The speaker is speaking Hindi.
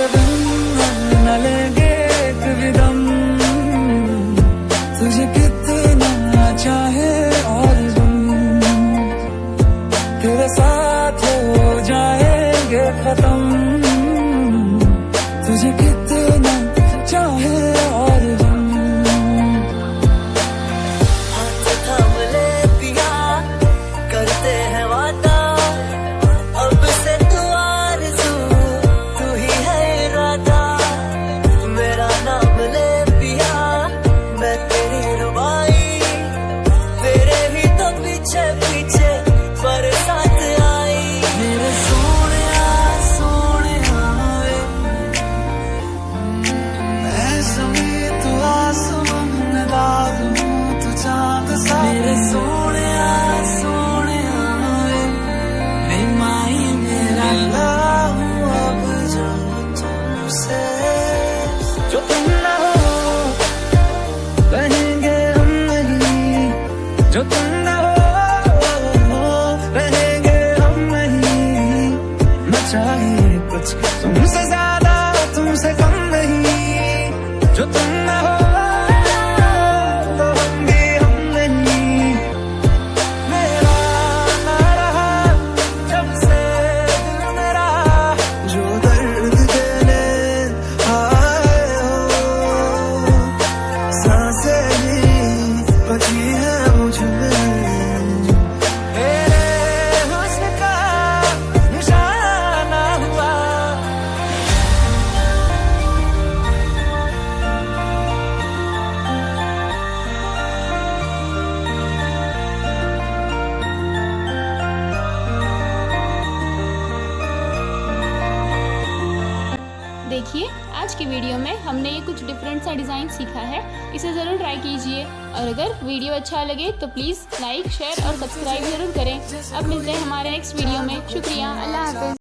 तेरे बिन न लेंगे एक भी दम, तुझे कितना चाहे और हम तेरे साथ हो जाएंगे खत्म, तुझे कितना चाहे और हम। हाथ थाम ले पिया, करते हैं वादा, अब से तू आरज़ू, तू ही है इरादा। मेरा नाम ले पिया, मैं तेरी रुबाई, तेरे ही तो पीछे पीछे बरसात आई। मेरे सोनिया सोनिया वे, मैं सभी तू आसमान में दाग हूँ, तू चांद सा। मेरे सोनिया सोनिया वे, मैं माई मेरा मिला हूँ अब जो तुमसे, जो तुम ना हो रहेंगे हम नहीं, जो तुम ना हो रहेंगे हम नहीं। न चाहिए कुछ तुमसे ज्यादा, तुमसे कम नहीं, जो तुम ना हो तो हम भी हम नहीं। मेरा ना रहा जब से दिल मेरा, जो दर्द देने आए हो, सांसें ही बची है मुझ में, तेरे हुस्न का निशाना हुआ। देखिए आज की वीडियो में हमने ये कुछ डिफरेंट सा डिज़ाइन सीखा है, इसे ज़रूर ट्राई कीजिए और अगर वीडियो अच्छा लगे तो प्लीज़ लाइक शेयर और सब्सक्राइब ज़रूर करें। अब मिलते हैं हमारे नेक्स्ट वीडियो में। शुक्रिया, अल्लाह हाफ़िज़।